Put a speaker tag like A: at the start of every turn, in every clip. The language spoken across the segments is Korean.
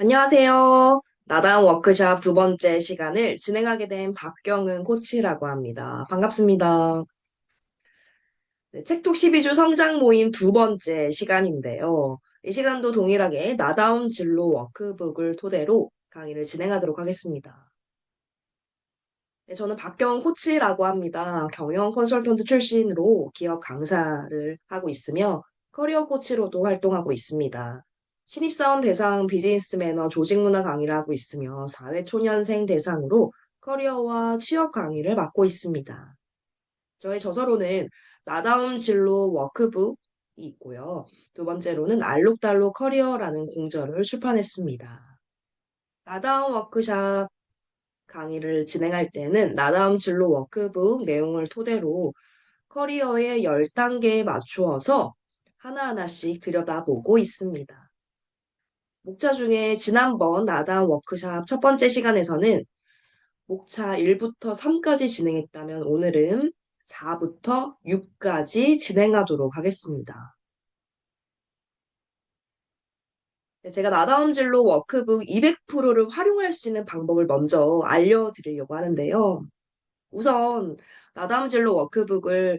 A: 안녕하세요. 나다운 워크샵 두 번째 시간을 진행하게 된 박경은 코치라고 합니다. 반갑습니다. 네, 책독 12주 성장 모임 두 번째 시간인데요. 이 시간도 동일하게 나다운 진로 워크북을 토대로 강의를 진행하도록 하겠습니다. 네, 저는 박경은 코치라고 합니다. 경영 컨설턴트 출신으로 기업 강사를 하고 있으며 커리어 코치로도 활동하고 있습니다. 신입사원 대상 비즈니스 매너 조직 문화 강의를 하고 있으며 사회초년생 대상으로 커리어와 취업 강의를 맡고 있습니다. 저의 저서로는 나다움 진로 워크북이 있고요. 두 번째로는 알록달록 커리어라는 공저를 출판했습니다. 나다움 워크샵 강의를 진행할 때는 나다움 진로 워크북 내용을 토대로 커리어의 10단계에 맞추어서 하나하나씩 들여다보고 있습니다. 목차 중에 지난번 나다움 워크샵 첫 번째 시간에서는 목차 1부터 3까지 진행했다면 오늘은 4부터 6까지 진행하도록 하겠습니다. 네, 제가 나다움 진로 워크북 200%를 활용할 수 있는 방법을 먼저 알려드리려고 하는데요. 우선 나다움 진로 워크북을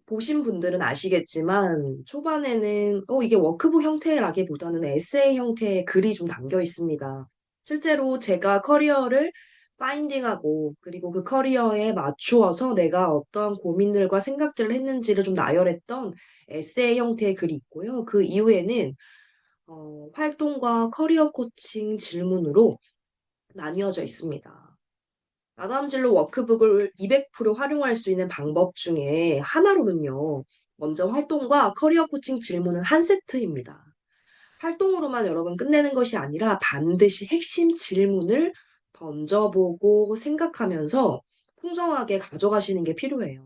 A: 보신 분들은 아시겠지만 초반에는 이게 워크북 형태라기보다는 에세이 형태의 글이 좀 담겨 있습니다. 실제로 제가 커리어를 파인딩하고 그리고 그 커리어에 맞추어서 내가 어떤 고민들과 생각들을 했는지를 좀 나열했던 에세이 형태의 글이 있고요. 그 이후에는 활동과 커리어 코칭 질문으로 나뉘어져 있습니다. 나담진로 워크북을 200% 활용할 수 있는 방법 중에 하나로는요. 먼저 활동과 커리어 코칭 질문은 한 세트입니다. 활동으로만 여러분 끝내는 것이 아니라 반드시 핵심 질문을 던져보고 생각하면서 풍성하게 가져가시는 게 필요해요.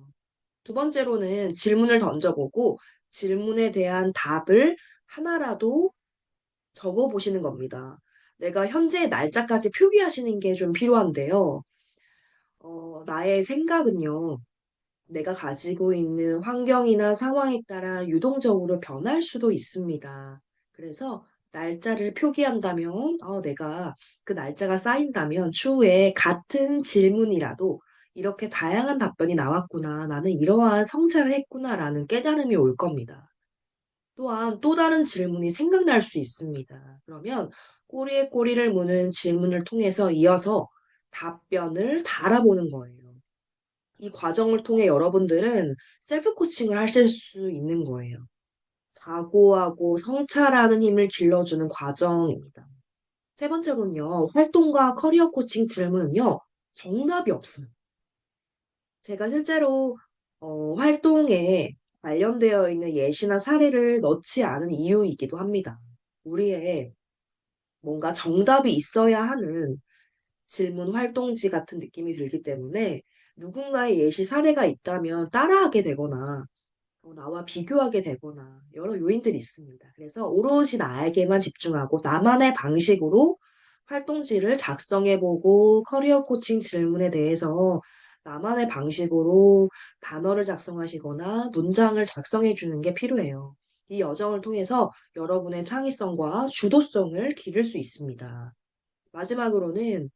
A: 두 번째로는 질문을 던져보고 질문에 대한 답을 하나라도 적어보시는 겁니다. 내가 현재의 날짜까지 표기하시는 게 좀 필요한데요. 나의 생각은요, 내가 가지고 있는 환경이나 상황에 따라 유동적으로 변할 수도 있습니다. 그래서 날짜를 표기한다면, 내가 그 날짜가 쌓인다면 추후에 같은 질문이라도 이렇게 다양한 답변이 나왔구나. 나는 이러한 성찰을 했구나라는 깨달음이 올 겁니다. 또한 또 다른 질문이 생각날 수 있습니다. 그러면 꼬리에 꼬리를 무는 질문을 통해서 이어서 답변을 달아보는 거예요. 이 과정을 통해 여러분들은 셀프 코칭을 하실 수 있는 거예요. 사고하고 성찰하는 힘을 길러주는 과정입니다. 세 번째로는요, 활동과 커리어 코칭 질문은요, 정답이 없어요. 제가 실제로 활동에 관련되어 있는 예시나 사례를 넣지 않은 이유이기도 합니다. 우리의 뭔가 정답이 있어야 하는 질문 활동지 같은 느낌이 들기 때문에 누군가의 예시 사례가 있다면 따라하게 되거나 나와 비교하게 되거나 여러 요인들이 있습니다. 그래서 오롯이 나에게만 집중하고 나만의 방식으로 활동지를 작성해보고 커리어 코칭 질문에 대해서 나만의 방식으로 단어를 작성하시거나 문장을 작성해 주는 게 필요해요. 이 여정을 통해서 여러분의 창의성과 주도성을 기를 수 있습니다. 마지막으로는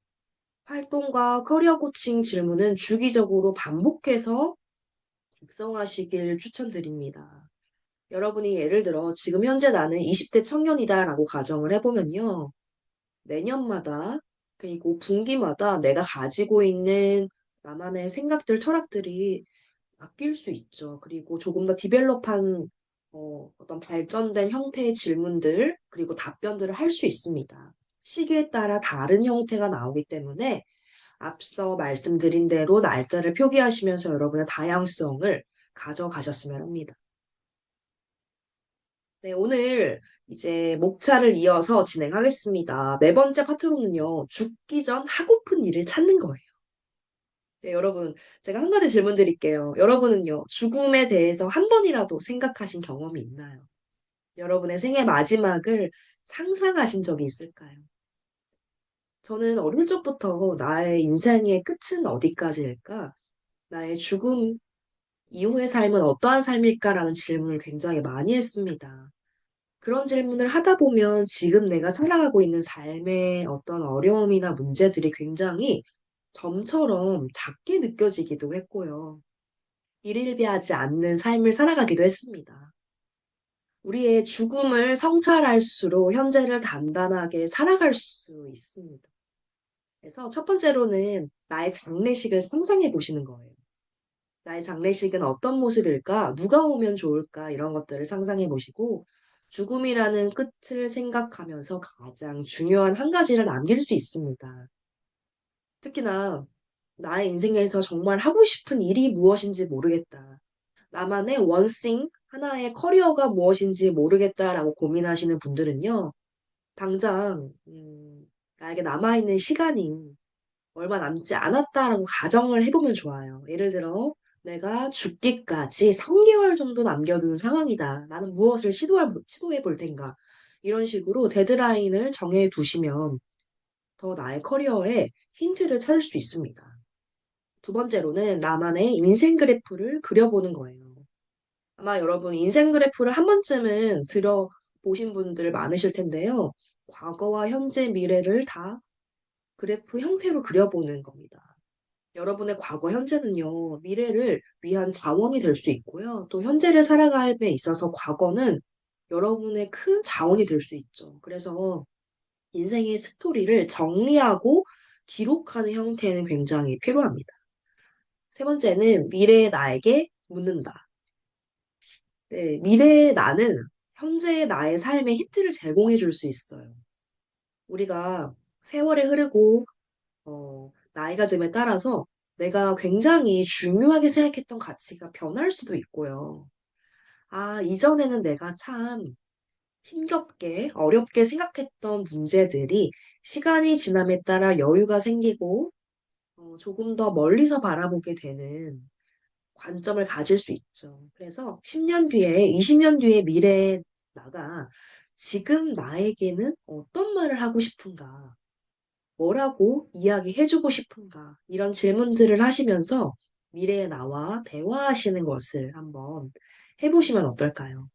A: 활동과 커리어 코칭 질문은 주기적으로 반복해서 작성하시길 추천드립니다. 여러분이 예를 들어 지금 현재 나는 20대 청년이다라고 가정을 해보면요. 매년마다 그리고 분기마다 내가 가지고 있는 나만의 생각들, 철학들이 바뀔 수 있죠. 그리고 조금 더 디벨롭한 어떤 발전된 형태의 질문들 그리고 답변들을 할 수 있습니다. 시기에 따라 다른 형태가 나오기 때문에 앞서 말씀드린 대로 날짜를 표기하시면서 여러분의 다양성을 가져가셨으면 합니다. 네, 오늘 이제 목차를 이어서 진행하겠습니다. 네 번째 파트로는요, 죽기 전 하고픈 일을 찾는 거예요. 네, 여러분, 제가 한 가지 질문 드릴게요. 여러분은요, 죽음에 대해서 한 번이라도 생각하신 경험이 있나요? 여러분의 생애 마지막을 상상하신 적이 있을까요? 저는 어릴 적부터 나의 인생의 끝은 어디까지일까? 나의 죽음 이후의 삶은 어떠한 삶일까라는 질문을 굉장히 많이 했습니다. 그런 질문을 하다 보면 지금 내가 살아가고 있는 삶의 어떤 어려움이나 문제들이 굉장히 점처럼 작게 느껴지기도 했고요. 일일비하지 않는 삶을 살아가기도 했습니다. 우리의 죽음을 성찰할수록 현재를 단단하게 살아갈 수 있습니다. 그래서 첫 번째로는 나의 장례식을 상상해 보시는 거예요. 나의 장례식은 어떤 모습일까? 누가 오면 좋을까? 이런 것들을 상상해 보시고 죽음이라는 끝을 생각하면서 가장 중요한 한 가지를 남길 수 있습니다. 특히나 나의 인생에서 정말 하고 싶은 일이 무엇인지 모르겠다. 나만의 원싱, 하나의 커리어가 무엇인지 모르겠다라고 고민하시는 분들은요, 당장, 나에게 남아있는 시간이 얼마 남지 않았다라고 가정을 해보면 좋아요. 예를 들어, 내가 죽기까지 3개월 정도 남겨둔 상황이다. 나는 무엇을 시도해 볼 텐가. 이런 식으로 데드라인을 정해 두시면 더 나의 커리어에 힌트를 찾을 수 있습니다. 두 번째로는 나만의 인생 그래프를 그려보는 거예요. 아마 여러분 인생 그래프를 한 번쯤은 들어보신 분들 많으실 텐데요. 과거와 현재, 미래를 다 그래프 형태로 그려보는 겁니다. 여러분의 과거, 현재는요, 미래를 위한 자원이 될 수 있고요. 또 현재를 살아감에 있어서 과거는 여러분의 큰 자원이 될 수 있죠. 그래서 인생의 스토리를 정리하고 기록하는 형태는 굉장히 필요합니다. 세 번째는 미래의 나에게 묻는다. 네, 미래의 나는 현재의 나의 삶에 힌트를 제공해 줄 수 있어요. 우리가 세월이 흐르고 나이가 듦에 따라서 내가 굉장히 중요하게 생각했던 가치가 변할 수도 있고요. 아, 이전에는 내가 참 힘겹게, 어렵게 생각했던 문제들이 시간이 지남에 따라 여유가 생기고, 조금 더 멀리서 바라보게 되는 관점을 가질 수 있죠. 그래서 10년 뒤에, 20년 뒤에 미래의 나가 지금 나에게는 어떤 말을 하고 싶은가? 뭐라고 이야기해주고 싶은가? 이런 질문들을 하시면서 미래의 나와 대화하시는 것을 한번 해보시면 어떨까요?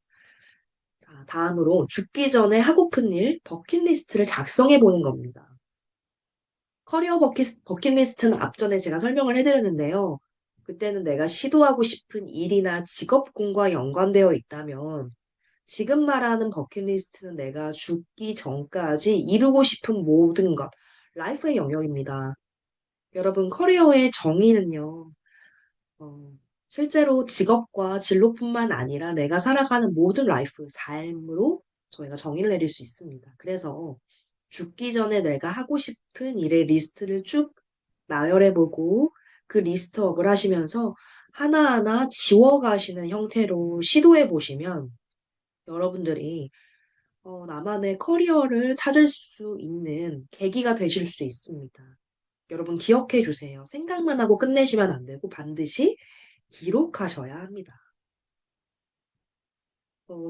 A: 자, 다음으로 죽기 전에 하고픈 일, 버킷리스트를 작성해보는 겁니다. 커리어 버킷리스트는 앞전에 제가 설명을 해드렸는데요. 그때는 내가 시도하고 싶은 일이나 직업군과 연관되어 있다면 지금 말하는 버킷리스트는 내가 죽기 전까지 이루고 싶은 모든 것, 라이프의 영역입니다. 여러분, 커리어의 정의는요, 어, 실제로 직업과 진로뿐만 아니라 내가 살아가는 모든 라이프, 삶으로 저희가 정의를 내릴 수 있습니다. 그래서 죽기 전에 내가 하고 싶은 일의 리스트를 쭉 나열해보고 그 리스트업을 하시면서 하나하나 지워가시는 형태로 시도해보시면 여러분들이 나만의 커리어를 찾을 수 있는 계기가 되실 수 있습니다. 여러분 기억해 주세요. 생각만 하고 끝내시면 안 되고 반드시 기록하셔야 합니다.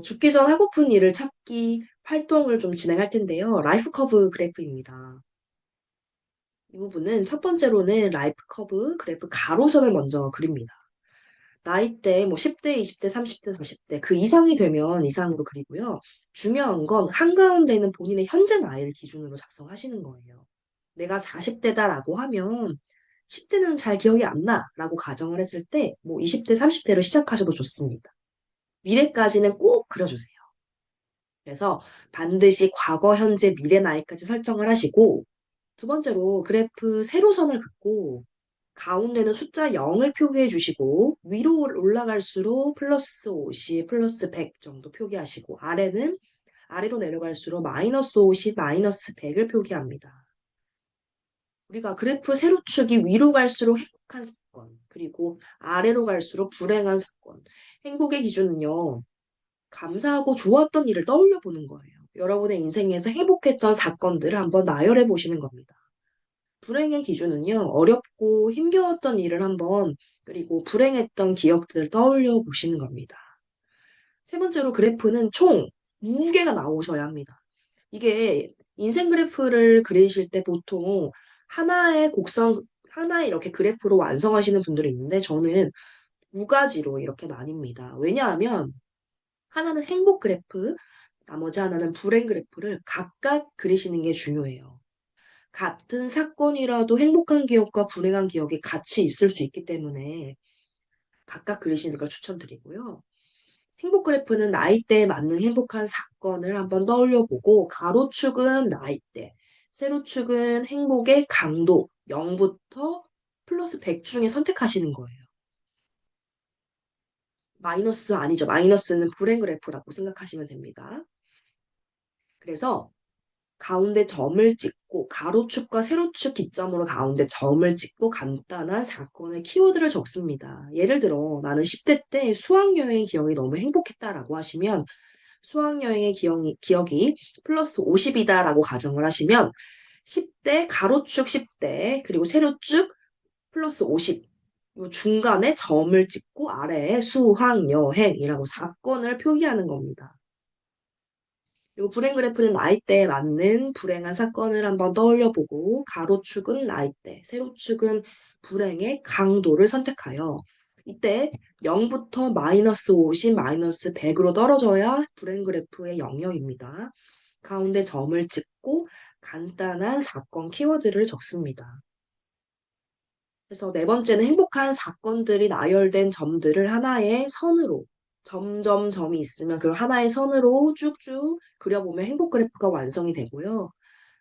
A: 죽기 전 하고픈 일을 찾기 활동을 좀 진행할 텐데요. 라이프 커브 그래프입니다. 이 부분은 첫 번째로는 라이프 커브 그래프 가로선을 먼저 그립니다. 나이대 뭐 10대, 20대, 30대, 40대 그 이상이 되면 이상으로 그리고요. 중요한 건 한가운데는 본인의 현재 나이를 기준으로 작성하시는 거예요. 내가 40대다라고 하면 10대는 잘 기억이 안 나라고 가정을 했을 때 뭐 20대, 30대로 시작하셔도 좋습니다. 미래까지는 꼭 그려주세요. 그래서 반드시 과거, 현재, 미래 나이까지 설정을 하시고 두 번째로 그래프 세로선을 긋고 가운데는 숫자 0을 표기해 주시고 위로 올라갈수록 플러스 50, 플러스 100 정도 표기하시고 아래로 내려갈수록 마이너스 50, 마이너스 100을 표기합니다. 우리가 그래프 세로축이 위로 갈수록 행복한 사건, 그리고 아래로 갈수록 불행한 사건. 행복의 기준은요, 감사하고 좋았던 일을 떠올려 보는 거예요. 여러분의 인생에서 행복했던 사건들을 한번 나열해 보시는 겁니다. 불행의 기준은요, 어렵고 힘겨웠던 일을 한번, 그리고 불행했던 기억들을 떠올려 보시는 겁니다. 세 번째로 그래프는 총 무게가 나오셔야 합니다. 이게 인생 그래프를 그리실 때 보통 하나의 이렇게 그래프로 완성하시는 분들이 있는데 저는 두 가지로 이렇게 나뉩니다. 왜냐하면 하나는 행복 그래프, 나머지 하나는 불행 그래프를 각각 그리시는 게 중요해요. 같은 사건이라도 행복한 기억과 불행한 기억이 같이 있을 수 있기 때문에 각각 그리시는 걸 추천드리고요. 행복 그래프는 나이대에 맞는 행복한 사건을 한번 떠올려 보고, 가로축은 나이대, 세로축은 행복의 강도, 0부터 플러스 100 중에 선택하시는 거예요. 마이너스 아니죠. 마이너스는 불행 그래프라고 생각하시면 됩니다. 그래서 가운데 점을 찍고, 가로축과 세로축 기점으로 가운데 점을 찍고 간단한 사건의 키워드를 적습니다. 예를 들어 나는 10대 때 수학여행 기억이 너무 행복했다라고 하시면, 수학여행의 기억이 플러스 50이다라고 가정을 하시면 10대 가로축 10대 그리고 세로축 플러스 50, 요 중간에 점을 찍고 아래에 수학여행이라고 사건을 표기하는 겁니다. 그리고 불행 그래프는 나이대에 맞는 불행한 사건을 한번 떠올려보고, 가로축은 나이대, 세로축은 불행의 강도를 선택하여, 이때 0부터 마이너스 50, 마이너스 100으로 떨어져야 불행 그래프의 영역입니다. 가운데 점을 찍고 간단한 사건 키워드를 적습니다. 그래서 네 번째는 행복한 사건들이 나열된 점들을 하나의 선으로, 점점 점이 있으면 그걸 하나의 선으로 쭉쭉 그려보면 행복 그래프가 완성이 되고요.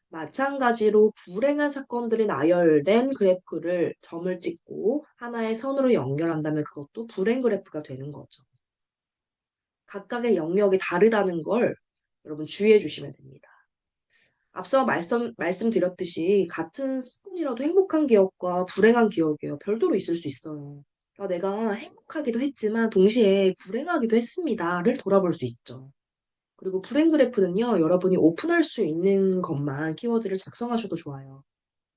A: 마찬가지로 불행한 사건들이 나열된 그래프를 점을 찍고 하나의 선으로 연결한다면 그것도 불행 그래프가 되는 거죠. 각각의 영역이 다르다는 걸 여러분 주의해 주시면 됩니다. 앞서 말씀드렸듯이 같은 스푼이라도 행복한 기억과 불행한 기억이에요. 별도로 있을 수 있어요. 내가 행복하기도 했지만 동시에 불행하기도 했습니다를 돌아볼 수 있죠. 그리고 불행 그래프는요, 여러분이 오픈할 수 있는 것만 키워드를 작성하셔도 좋아요.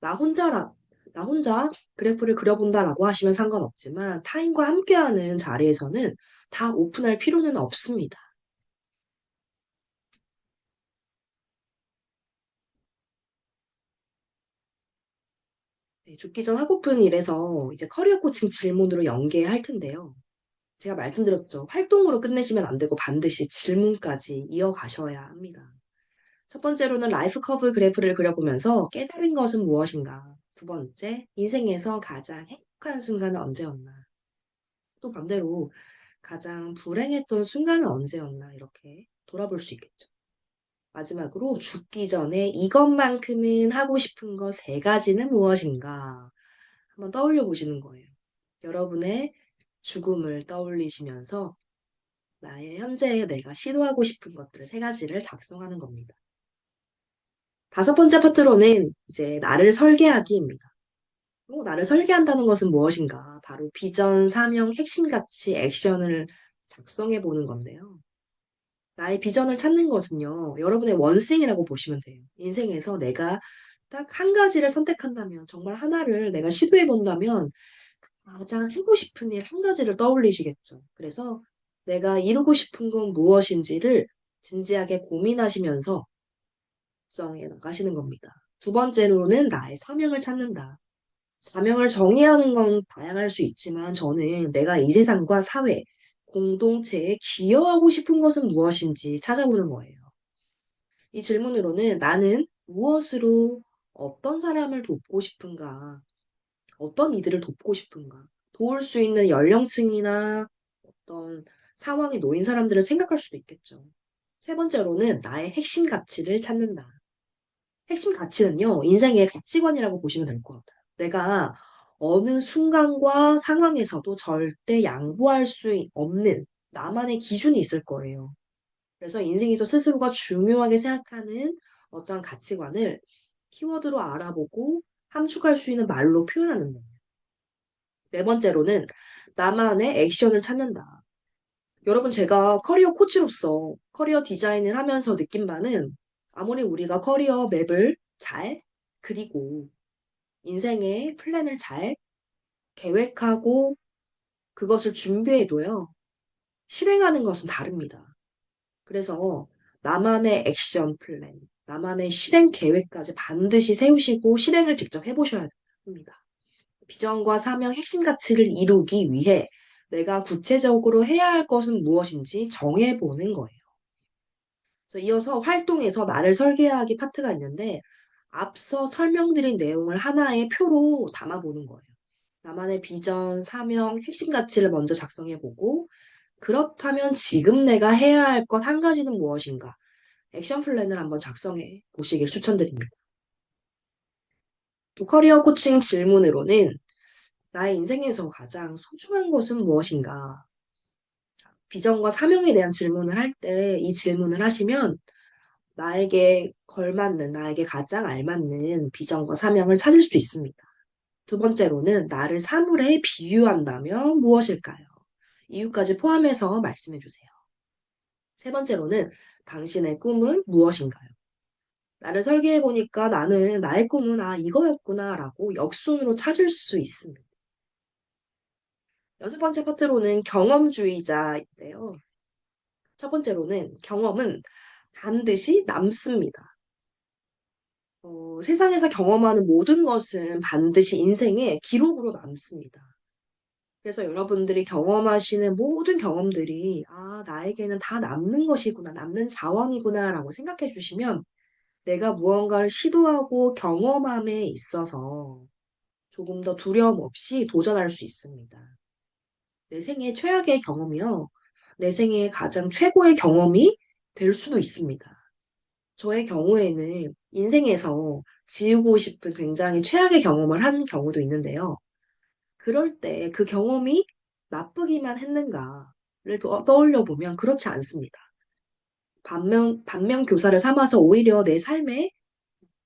A: 나 혼자라, 나 혼자 그래프를 그려본다라고 하시면 상관없지만 타인과 함께하는 자리에서는 다 오픈할 필요는 없습니다. 네, 죽기 전 하고픈 일에서 이제 커리어 코칭 질문으로 연계할 텐데요. 제가 말씀드렸죠. 활동으로 끝내시면 안 되고 반드시 질문까지 이어가셔야 합니다. 첫 번째로는 라이프 커브 그래프를 그려보면서 깨달은 것은 무엇인가? 두 번째, 인생에서 가장 행복한 순간은 언제였나? 또 반대로 가장 불행했던 순간은 언제였나? 이렇게 돌아볼 수 있겠죠. 마지막으로 죽기 전에 이것만큼은 하고 싶은 것 세 가지는 무엇인가? 한번 떠올려 보시는 거예요. 여러분의 죽음을 떠올리시면서 나의 현재에 내가 시도하고 싶은 것들 세 가지를 작성하는 겁니다. 다섯 번째 파트로는 이제 나를 설계하기입니다. 나를 설계한다는 것은 무엇인가? 바로 비전, 사명, 핵심 가치, 액션을 작성해 보는 건데요. 나의 비전을 찾는 것은요, 여러분의 원싱이라고 보시면 돼요. 인생에서 내가 딱 한 가지를 선택한다면, 정말 하나를 내가 시도해 본다면, 가장 하고 싶은 일 한 가지를 떠올리시겠죠. 그래서 내가 이루고 싶은 건 무엇인지를 진지하게 고민하시면서 작성해 나가시는 겁니다. 두 번째로는 나의 사명을 찾는다. 사명을 정의하는 건 다양할 수 있지만 저는 내가 이 세상과 사회, 공동체에 기여하고 싶은 것은 무엇인지 찾아보는 거예요. 이 질문으로는 나는 무엇으로 어떤 사람을 돕고 싶은가, 어떤 이들을 돕고 싶은가, 도울 수 있는 연령층이나 어떤 상황에 놓인 사람들을 생각할 수도 있겠죠. 세 번째로는 나의 핵심 가치를 찾는다. 핵심 가치는요, 인생의 가치관이라고 보시면 될 것 같아요. 내가 어느 순간과 상황에서도 절대 양보할 수 없는 나만의 기준이 있을 거예요. 그래서 인생에서 스스로가 중요하게 생각하는 어떠한 가치관을 키워드로 알아보고 함축할 수 있는 말로 표현하는 거예요. 네 번째로는 나만의 액션을 찾는다. 여러분, 제가 커리어 코치로서 커리어 디자인을 하면서 느낀 바는 아무리 우리가 커리어 맵을 잘 그리고 인생의 플랜을 잘 계획하고 그것을 준비해도요, 실행하는 것은 다릅니다. 그래서 나만의 액션 플랜, 나만의 실행 계획까지 반드시 세우시고 실행을 직접 해보셔야 합니다. 비전과 사명, 핵심 가치를 이루기 위해 내가 구체적으로 해야 할 것은 무엇인지 정해보는 거예요. 그래서 이어서 활동에서 나를 설계하기 파트가 있는데 앞서 설명드린 내용을 하나의 표로 담아보는 거예요. 나만의 비전, 사명, 핵심 가치를 먼저 작성해보고 그렇다면 지금 내가 해야 할 것 한 가지는 무엇인가? 액션 플랜을 한번 작성해 보시길 추천드립니다. 또 커리어 코칭 질문으로는 나의 인생에서 가장 소중한 것은 무엇인가? 비전과 사명에 대한 질문을 할 때 이 질문을 하시면 나에게 걸맞는, 나에게 가장 알맞는 비전과 사명을 찾을 수 있습니다. 두 번째로는 나를 사물에 비유한다면 무엇일까요? 이유까지 포함해서 말씀해 주세요. 세 번째로는 당신의 꿈은 무엇인가요? 나를 설계해 보니까 나는 나의 꿈은 이거였구나라고 역순으로 찾을 수 있습니다. 여섯 번째 파트로는 경험주의자인데요. 첫 번째로는 경험은 반드시 남습니다. 세상에서 경험하는 모든 것은 반드시 인생의 기록으로 남습니다. 그래서 여러분들이 경험하시는 모든 경험들이, 나에게는 다 남는 것이구나, 남는 자원이구나라고 생각해 주시면 내가 무언가를 시도하고 경험함에 있어서 조금 더 두려움 없이 도전할 수 있습니다. 내 생애 최악의 경험이요. 내 생애 가장 최고의 경험이 될 수도 있습니다. 저의 경우에는 인생에서 지우고 싶은 굉장히 최악의 경험을 한 경우도 있는데요. 그럴 때 그 경험이 나쁘기만 했는가를 떠올려 보면 그렇지 않습니다. 반면 교사를 삼아서 오히려 내 삶에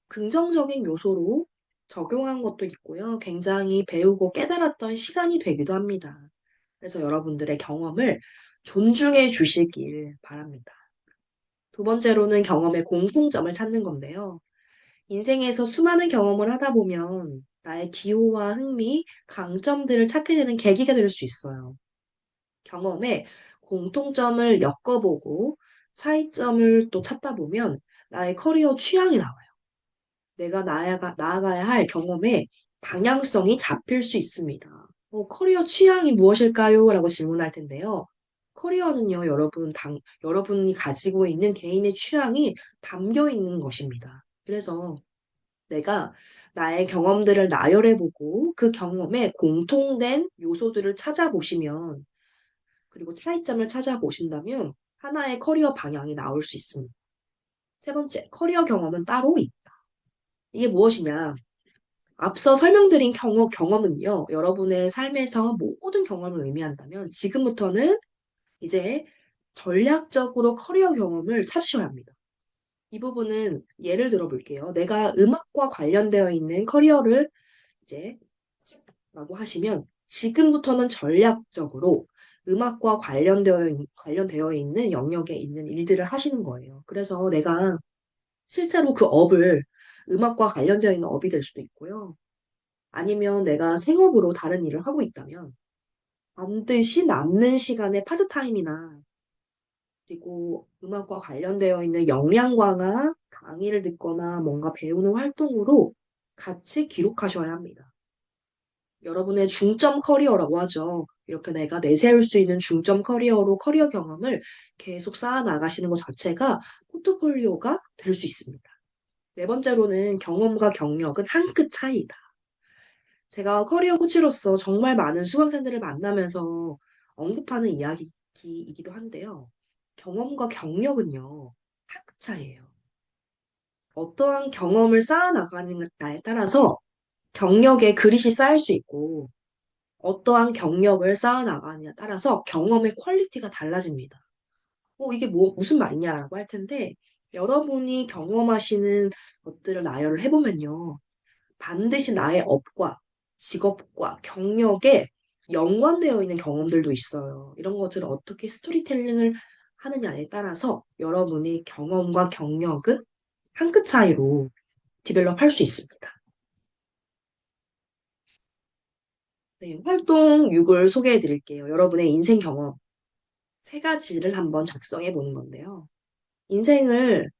A: 긍정적인 요소로 적용한 것도 있고요. 굉장히 배우고 깨달았던 시간이 되기도 합니다. 그래서 여러분들의 경험을 존중해 주시길 바랍니다. 두 번째로는 경험의 공통점을 찾는 건데요. 인생에서 수많은 경험을 하다 보면 나의 기호와 흥미, 강점들을 찾게 되는 계기가 될 수 있어요. 경험에 공통점을 엮어보고 차이점을 또 찾다 보면 나의 커리어 취향이 나와요. 내가 나아가야 할 경험의 방향성이 잡힐 수 있습니다. 커리어 취향이 무엇일까요? 라고 질문할 텐데요. 커리어는요, 여러분이 가지고 있는 개인의 취향이 담겨 있는 것입니다. 그래서 내가 나의 경험들을 나열해보고 그 경험에 공통된 요소들을 찾아보시면, 그리고 차이점을 찾아보신다면 하나의 커리어 방향이 나올 수 있습니다. 세 번째, 커리어 경험은 따로 있다. 이게 무엇이냐? 앞서 설명드린 경험은요, 여러분의 삶에서 모든 경험을 의미한다면 지금부터는 이제 전략적으로 커리어 경험을 찾으셔야 합니다. 이 부분은 예를 들어 볼게요. 내가 음악과 관련되어 있는 커리어를 이제 라고 하시면 지금부터는 전략적으로 음악과 관련되어 있는 영역에 있는 일들을 하시는 거예요. 그래서 내가 실제로 그 업을 음악과 관련되어 있는 업이 될 수도 있고요. 아니면 내가 생업으로 다른 일을 하고 있다면 반드시 남는 시간에 파트타임이나 그리고 음악과 관련되어 있는 역량 강화, 강의를 듣거나 뭔가 배우는 활동으로 같이 기록하셔야 합니다. 여러분의 중점 커리어라고 하죠. 이렇게 내가 내세울 수 있는 중점 커리어로 커리어 경험을 계속 쌓아 나가시는 것 자체가 포트폴리오가 될 수 있습니다. 네 번째로는 경험과 경력은 한 끗 차이다. 제가 커리어 코치로서 정말 많은 수강생들을 만나면서 언급하는 이야기이기도 한데요. 경험과 경력은요, 한 끗 차이예요. 어떠한 경험을 쌓아 나가느냐에 따라서 경력의 그릇이 쌓일 수 있고, 어떠한 경력을 쌓아 나가느냐에 따라서 경험의 퀄리티가 달라집니다. 이게 무슨 말이냐라고 할 텐데, 여러분이 경험하시는 것들을 나열을 해보면요. 반드시 나의 업과 직업과 경력에 연관되어 있는 경험들도 있어요. 이런 것들을 어떻게 스토리텔링을 하느냐에 따라서 여러분이 경험과 경력은 한 끗 차이로 디벨롭 할 수 있습니다. 네, 활동 6을 소개해 드릴게요. 여러분의 인생 경험 세 가지를 한번 작성해 보는 건데요. 인생을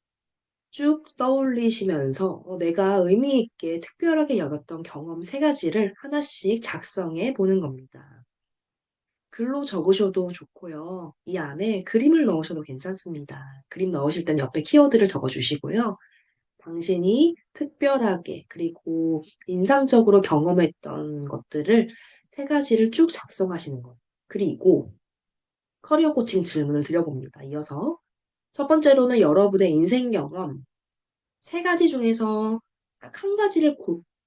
A: 쭉 떠올리시면서 내가 의미 있게 특별하게 여겼던 경험 세 가지를 하나씩 작성해 보는 겁니다. 글로 적으셔도 좋고요. 이 안에 그림을 넣으셔도 괜찮습니다. 그림 넣으실 땐 옆에 키워드를 적어주시고요. 당신이 특별하게 그리고 인상적으로 경험했던 것들을 세 가지를 쭉 작성하시는 거예요. 그리고 커리어 코칭 질문을 드려봅니다. 이어서 첫 번째로는 여러분의 인생 경험 세 가지 중에서 딱 한 가지를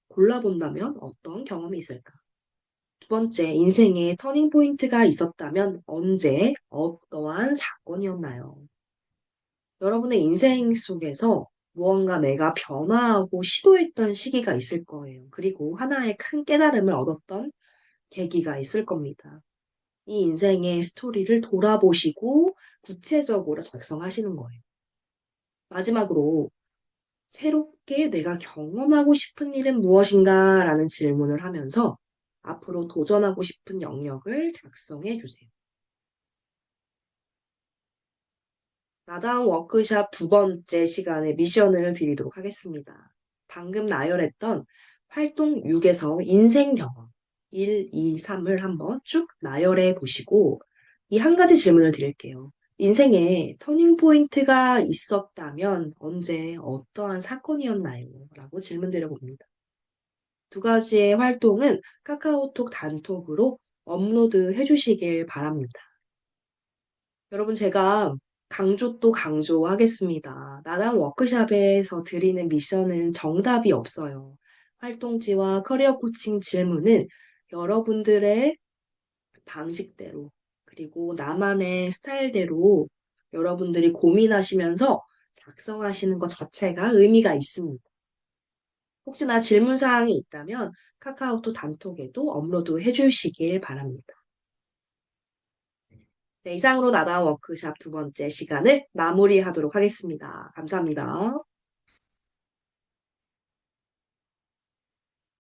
A: 골라본다면 어떤 경험이 있을까? 두 번째, 인생에 터닝 포인트가 있었다면 언제, 어떠한 사건이었나요? 여러분의 인생 속에서 무언가 내가 변화하고 시도했던 시기가 있을 거예요. 그리고 하나의 큰 깨달음을 얻었던 계기가 있을 겁니다. 이 인생의 스토리를 돌아보시고 구체적으로 작성하시는 거예요. 마지막으로 새롭게 내가 경험하고 싶은 일은 무엇인가? 라는 질문을 하면서 앞으로 도전하고 싶은 영역을 작성해 주세요. 나다운 워크샵 두 번째 시간에 미션을 드리도록 하겠습니다. 방금 나열했던 활동 6에서 인생 경험 1, 2, 3을 한번 쭉 나열해 보시고 이 한 가지 질문을 드릴게요. 인생에 터닝 포인트가 있었다면 언제 어떠한 사건이었나요? 라고 질문 드려봅니다. 두 가지의 활동은 카카오톡 단톡으로 업로드 해주시길 바랍니다. 여러분, 제가 강조 또 강조하겠습니다. 나단 워크샵에서 드리는 미션은 정답이 없어요. 활동지와 커리어 코칭 질문은 여러분들의 방식대로, 그리고 나만의 스타일대로 여러분들이 고민하시면서 작성하시는 것 자체가 의미가 있습니다. 혹시나 질문사항이 있다면 카카오톡 단톡에도 업로드 해주시길 바랍니다. 네, 이상으로 나다운 워크샵 두 번째 시간을 마무리하도록 하겠습니다. 감사합니다.